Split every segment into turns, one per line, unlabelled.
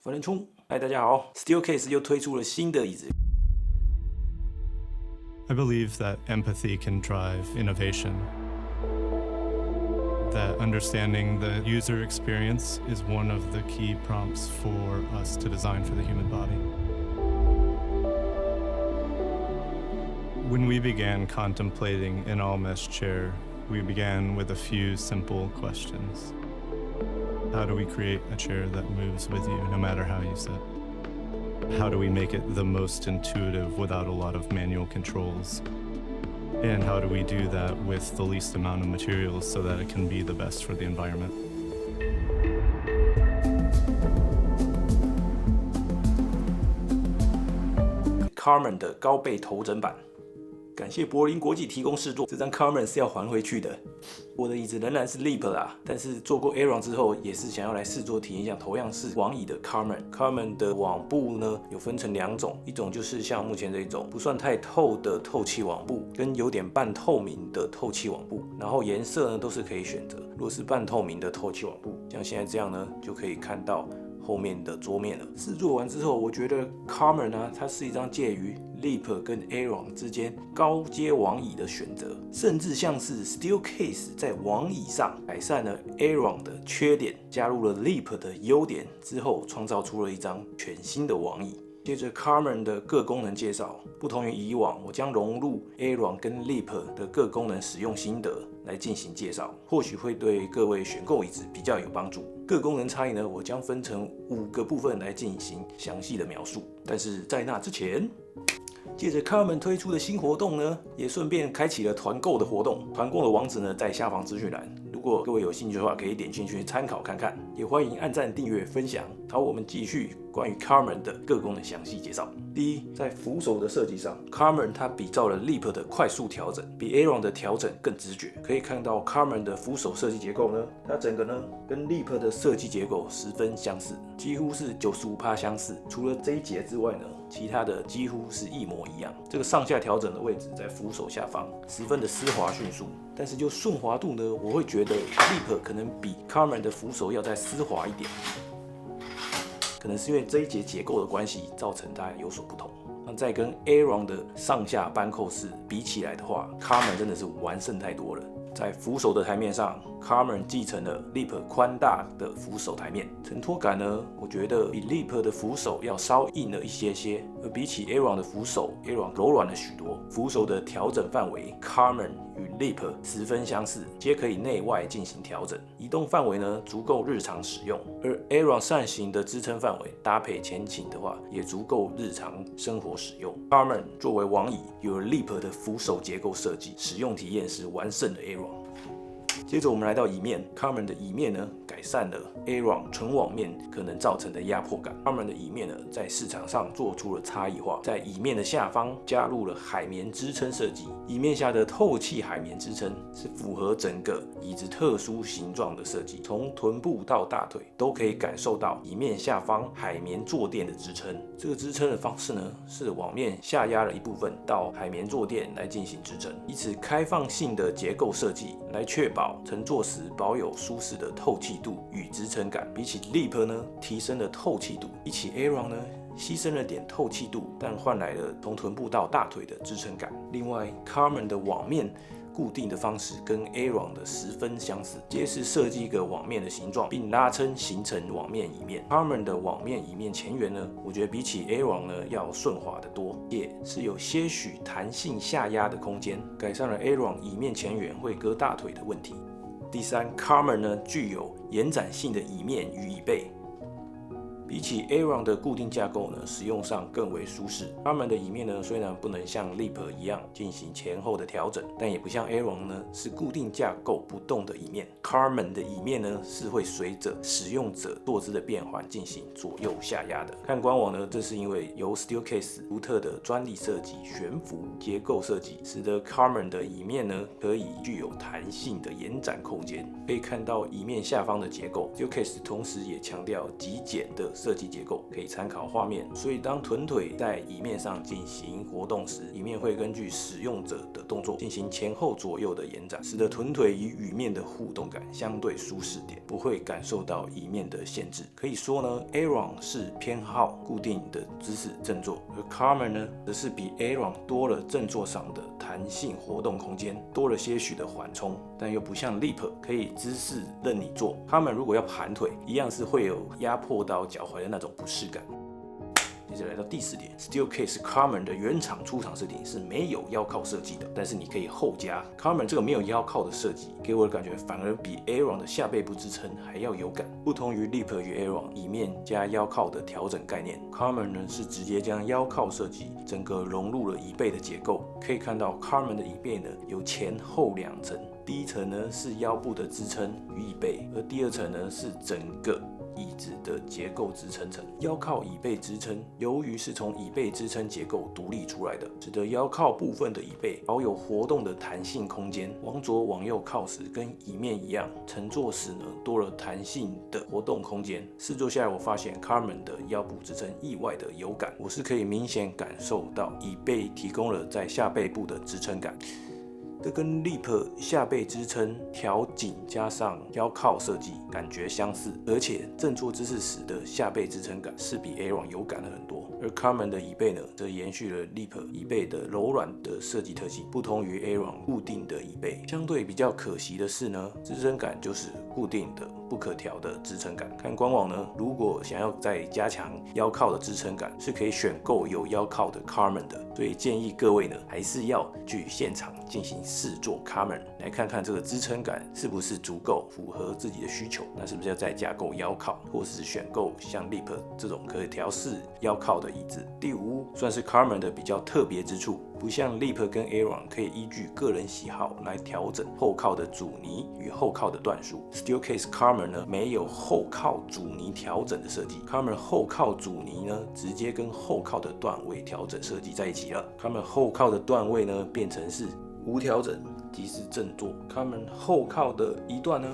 凡人冲，嗨，大家好 ，Steelcase 又推出了新的椅子。
I believe that empathy can drive innovation. That understanding the user experience is one of the key prompts for us to design for the human body. When we began contemplating an all-mesh chair, we began with a few simple questions. How do we create a chair that moves with you no matter how you sit? How do we make it the most intuitive without a lot of manual controls? And how do we do that with the least amount of materials so that it can be the best for the environment?
Karman 的高倍头枕版，感谢柏林国际提供试坐，这张 Karman 是要还回去的。我的椅子仍然是 Leap 啦，但是做过 Aeron 之后，也是想要来试坐体验一下同样是网椅的 Karman。Karman 的网布呢，有分成两种，一种就是像目前这一种不算太透的透气网布，跟有点半透明的透气网布，然后颜色呢都是可以选择。如果是半透明的透气网布，像现在这样呢，就可以看到后面的桌面了。试坐完之后，我觉得 Karman 呢，它是一张介于 Leap 跟 Aeron 之间高阶网椅的选择，甚至像是 Steelcase 在网椅上改善了 Aeron 的缺点，加入了 Leap 的优点之后，创造出了一张全新的网椅。接着 Karman 的各功能介绍，不同于以往，我将融入 Aeron 跟 Leap 的各功能使用心得来进行介绍，或许会对各位选购椅子比较有帮助。各功能差异呢，我将分成5个部分来进行详细的描述。但是在那之前，借着 Karman 推出的新活动呢，也顺便开启了团购的活动。团购的网址呢，在下方资讯栏。如果各位有兴趣的话，可以点进去参考看看。也欢迎按赞、订阅、分享。好，我们继续关于 Karman 的各功能详细介绍。第一，在扶手的设计上 ，Karman 它比照了 Leap 的快速调整，比 Aeron 的调整更直觉。可以看到 Karman 的扶手设计结构呢，它整个呢跟 Leap 的设计结构十分相似，几乎是95%相似。除了这一节之外呢，其他的几乎是一模一样。这个上下调整的位置在扶手下方，十分的丝滑迅速。但是就顺滑度呢，我会觉得 Leap 可能比 Karman 的扶手要再丝滑一点。可能是因为这一节结构的关系，造成它有所不同。那再跟 Aeron 的上下扳扣式比起来的话 ，Karman 真的是完胜太多了。在扶手的台面上 ，Karman 继承了 Leap 宽大的扶手台面，承托感呢，我觉得比 Leap 的扶手要稍硬了一些些，而比起 Aeron 的扶手 ，Aeron 柔软了许多。扶手的调整范围 ，Karman 与 Leap 十分相似，皆可以内外进行调整，移动范围呢足够日常使用。而 Aeron 扇形的支撑范围搭配前倾的话，也足够日常生活使用。Karman 作为网椅，有了 Leap 的扶手结构设计，使用体验是完胜的 Aeron。接着我们来到椅面 ，Karman 的椅面呢改善了 Aeron 纯网面可能造成的压迫感。Karman 的椅面呢在市场上做出了差异化，在椅面的下方加入了海绵支撑设计，椅面下的透气海绵支撑是符合整个椅子特殊形状的设计，从臀部到大腿都可以感受到椅面下方海绵坐垫的支撑。这个支撑的方式呢是网面下压了一部分到海绵坐垫来进行支撑，以此开放性的结构设计来确保乘坐时保有舒适的透气度与支撑感。比起 Leap 呢，提升了透气度；比起 Aeron 呢，牺牲了点透气度，但换来了从臀部到大腿的支撑感。另外 ，Karman 的网面固定的方式跟 Aeron 的十分相似，皆是设计一个网面的形状，并拉伸形成网面椅面。Karman 的网面椅面前缘呢，我觉得比起 Aeron 呢要顺滑得多，也是有些许弹性下压的空间，改善了 Aeron 椅面前缘会割大腿的问题。第三 ，Karman 呢具有延展性的椅面与椅背。比起 Aeron 的固定架构呢，使用上更为舒适。Karman 的椅面呢，虽然不能像 Leap 一样进行前后的调整，但也不像 Aeron 呢是固定架构不动的椅面。Karman 的椅面呢是会随着使用者坐姿的变换进行左右下压的。看官网呢，这是因为由 Steelcase 独特的专利设计悬浮结构设计，使得 Karman 的椅面呢可以具有弹性的延展空间。可以看到椅面下方的结构 ，Steelcase 同时也强调极简的设计结构，可以参考画面。所以当臀腿在椅面上进行活动时，椅面会根据使用者的动作进行前后左右的延展，使得臀腿与椅面的互动感相对舒适点，不会感受到椅面的限制。可以说呢 ，Aaron 是偏好固定的姿势正坐，而 Carmen 呢，则是比 Aaron 多了正坐上的弹性活动空间，多了些许的缓冲，但又不像 Leap 可以姿势任你坐。Carmen 如果要盘腿，一样是会有压迫到脚踝的那种不适感。接着来到第4点 ，Steelcase Carmen 的原厂出厂设定是没有腰靠设计的，但是你可以后加。Carmen 这个没有腰靠的设计，给我的感觉反而比 Aaron 的下背部支撑还要有感。不同于 Leap 与 Aaron 椅面加腰靠的调整概念 ，Carmen 呢是直接将腰靠设计整个融入了椅背的结构。可以看到 Carmen 的椅背呢有前后2层，第一层呢是腰部的支撑与椅背，而第2层呢是整个椅子的结构支撑层。腰靠椅背支撑，由于是从椅背支撑结构独立出来的，使得腰靠部分的椅背保有活动的弹性空间。往左往右靠时，跟椅面一样，乘坐时呢多了弹性的活动空间。试坐下来，我发现 Carmen 的腰部支撑意外的有感，我是可以明显感受到椅背提供了在下背部的支撑感。这跟 Leap 下背支撑调紧加上腰靠设计感觉相似，而且正坐姿势时的下背支撑感是比 Aaron 有感了很多。而 Carmen 的椅背呢，则延续了 Leap 椅背的柔软的设计特性，不同于 Aaron 固定的椅背。相对比较可惜的是呢，支撑感就是固定的不可调的支撑感。看官网呢，如果想要再加强腰靠的支撑感，是可以选购有腰靠的 Carmen 的，所以建议各位呢，还是要去现场进行试坐 Carmen， 来看看这个支撑感是不是足够符合自己的需求，那是不是要再加购腰靠，或是选购像 Leap 这种可以调试腰靠的椅子。第5算是 Carmen 的比较特别之处，不像 Leap 跟 Aaron 可以依据个人喜好来调整后靠的阻尼与后靠的段数。Steelcase Carmen 呢没有后靠阻尼调整的设计 ，Carmen 后靠阻尼呢直接跟后靠的段位调整设计在一起了。Carmen 后靠的段位呢变成是无调整，即是正坐。Carmen 后靠的一段呢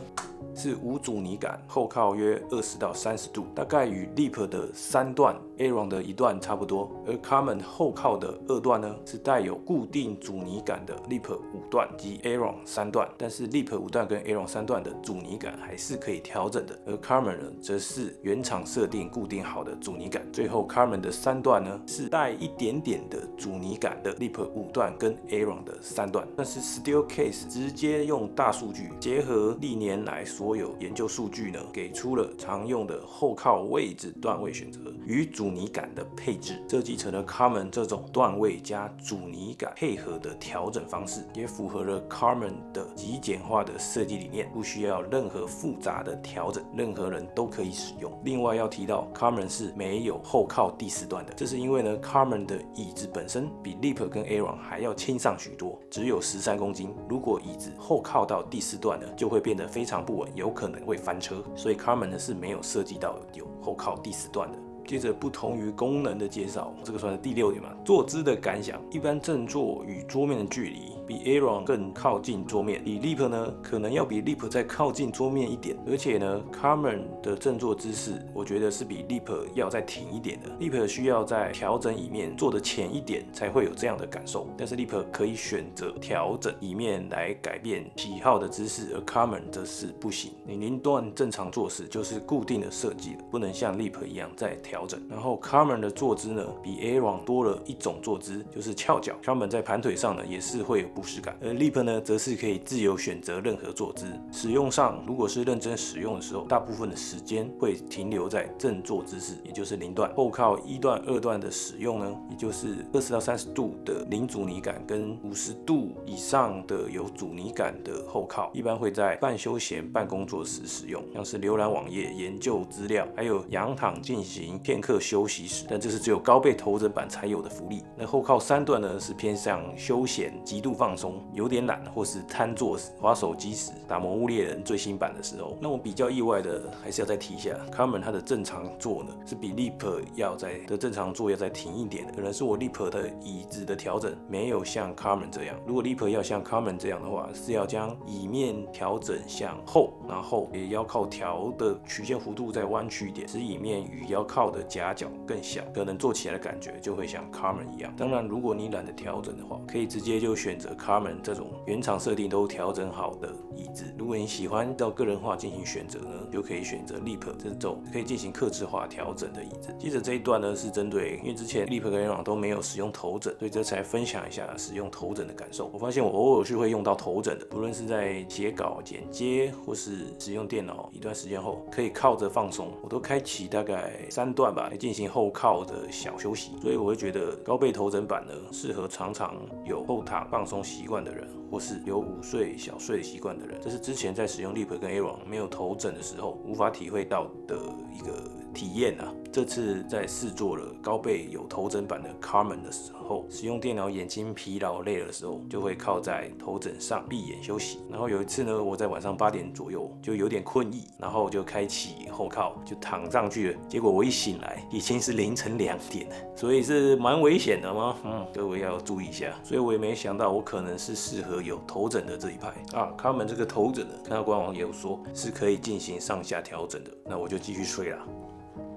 是无阻尼感，后靠约20到30度，大概与 Leap 的3段 Aaron 的1段差不多。而 Carmen 后靠的2段呢是带有固定阻尼感的 Leap 5段及 Aaron 3段，但是 Leap 5段跟 Aaron 3段的阻尼感还是可以调整的，而 Carmen 呢则是原厂设定固定好的阻尼感。最后 Carmen 的3段呢是带一点点的阻尼感的 Leap 5段跟 Aaron 的3段，但是 Steelcase 直接用大数据结合历年来所有研究数据呢，给出了常用的后靠位置段位选择与阻尼感的配置，设计成了 Carmen 这种段位加阻尼感配合的调整方式，也符合了 Carmen 的极简化的设计理念，不需要任何复杂的调整，任何人都可以使用。另外要提到 Carmen 是没有后靠第4段的，这是因为呢 Carmen 的椅子本身比 Leap 跟 Aaron 还要轻上许多，只有13公斤，如果椅子后靠到第4段呢，就会变得非常不稳，有可能会翻车，所以 Carmen 呢是没有设计到有后靠第4段的。接着不同于功能的介绍，这个算是第6点嘛，坐姿的感想。一般正坐与桌面的距离比 Aaron 更靠近桌面，比 Leap 呢可能要比 Leap 再靠近桌面一点，而且呢 Carmen 的正坐姿势我觉得是比 Leap 要再挺一点的。Leap 需要在调整椅面坐得前一点才会有这样的感受，但是 Leap 可以选择调整椅面来改变喜好的姿势，而 Carmen 则是不行。你0段正常坐时就是固定的设计了，不能像 Leap 一样再调整。然后 Carmen 的坐姿呢比 Aaron 多了一种坐姿，就是翘脚。Carmen 在盘腿上呢也是会有不适感，而 Leap 呢则是可以自由选择任何坐姿。使用上如果是认真使用的时候，大部分的时间会停留在正坐姿势，也就是0段。后靠1段2段的使用呢，也就是20到30度的零阻尼感跟50度以上的有阻尼感的后靠，一般会在半休闲半工作时使用，像是浏览网页、研究资料，还有仰躺进行片刻休息时，但这是只有高倍头枕版才有的福利。那后靠3段呢是偏向休闲、极度放松、有点懒或是瘫坐时、滑手机时、打魔物猎人最新版的时候。那我比较意外的还是要再提一下 ，Carmen 它的正常坐呢是比 Leap 的正常坐要再挺一点的，可能是我 Leap 的椅子的调整没有像 Carmen 这样。如果 Leap 要像 Carmen 这样的话，是要将椅面调整向后，然后也腰靠调的曲线弧度再弯曲一点，使椅面与腰靠的夹角更小，可能坐起来的感觉就会像 Carmen 一样。当然，如果你懒得调整的话，可以直接就选择 Carmen 这种原厂设定都调整好的椅子。如果你喜欢到个人化进行选择呢，就可以选择 Leap 这种可以进行客制化调整的椅子。接着这一段呢是针对，因为之前 Leap 跟 Aeron 都没有使用头枕，所以这才分享一下使用头枕的感受。我发现我偶尔是会用到头枕的，不论是在写稿、剪接，或是使用电脑一段时间后，可以靠着放松，我都开启大概3段吧，来进行后靠的小休息。所以我会觉得高倍头枕版呢，适合常常有后躺放松习惯的人，或是有午睡、小睡习惯的人。这是之前在使用 Leap 跟 Aeron 没有头枕的时候无法体会到的一个体验啊。这次在试做了高倍有头枕版的 Carmen 的时候，使用电脑眼睛疲劳累了的时候，就会靠在头枕上闭眼休息。然后有一次呢，我在晚上8点左右就有点困意，然后就开启后靠就躺上去了。结果我一醒来已经是凌晨2点了，所以是蛮危险的吗？各位要注意一下。所以我也没想到我可能是适合有头枕的这一派啊。Carmen 这个头枕呢，看到官网也有说是可以进行上下调整的，那我就继续睡啦。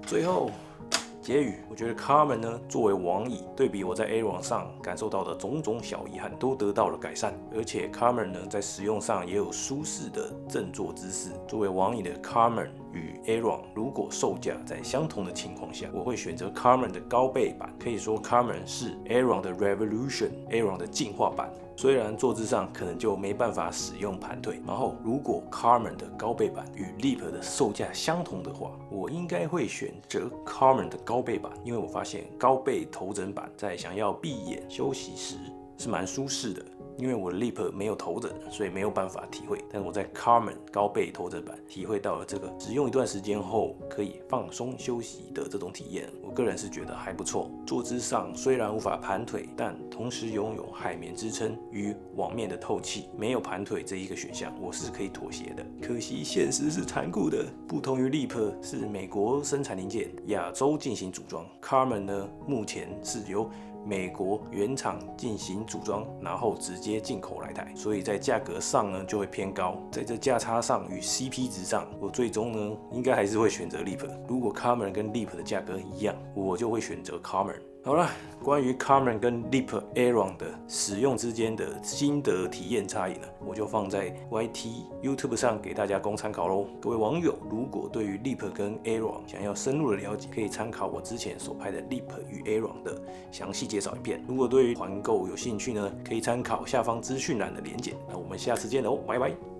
最后结语，我觉得 Carmen 呢，作为王椅，对比我在 Aeron 上感受到的种种小遗憾，都得到了改善。而且 Carmen 呢，在使用上也有舒适的正坐姿势。作为王椅的 Carmen 与 Aeron， 如果售价在相同的情况下，我会选择 Carmen 的高倍版。可以说 Carmen 是 Aeron 的 Revolution，Aeron 的进化版。虽然坐姿上可能就没办法使用盘腿，然后如果 Carmen 的高倍版与 Leap 的售价相同的话，我应该会选择 Carmen 的高倍版，因为我发现高倍头枕版在想要闭眼休息时是蛮舒适的。因为我的 Leap 没有头枕，所以没有办法体会。但是我在 Carmen 高倍头枕版体会到了这个使用一段时间后可以放松休息的这种体验，我个人是觉得还不错。坐姿上虽然无法盘腿，但同时拥有海绵支撑与网面的透气，没有盘腿这一个选项，我是可以妥协的。可惜现实是残酷的，不同于 Leap 是美国生产零件，亚洲进行组装 ，Carmen 呢目前是由美国原厂进行组装，然后直接进口来台，所以在价格上呢就会偏高。在这价差上与 CP 值上，我最终呢应该还是会选择 Leap。如果 Carmen 跟 Leap 的价格一样，我就会选择 Carmen。好了，关于 Carmen 跟 Leap Aeron 的使用之间的心得体验差异呢，我就放在 YT、YouTube 上给大家供参考咯。各位网友，如果对于 Leap 跟 Aeron 想要深入的了解，可以参考我之前所拍的 Leap 与 Aeron 的详细介绍影片。如果对于团购有兴趣呢，可以参考下方资讯栏的连结。那我们下次见喽，拜拜。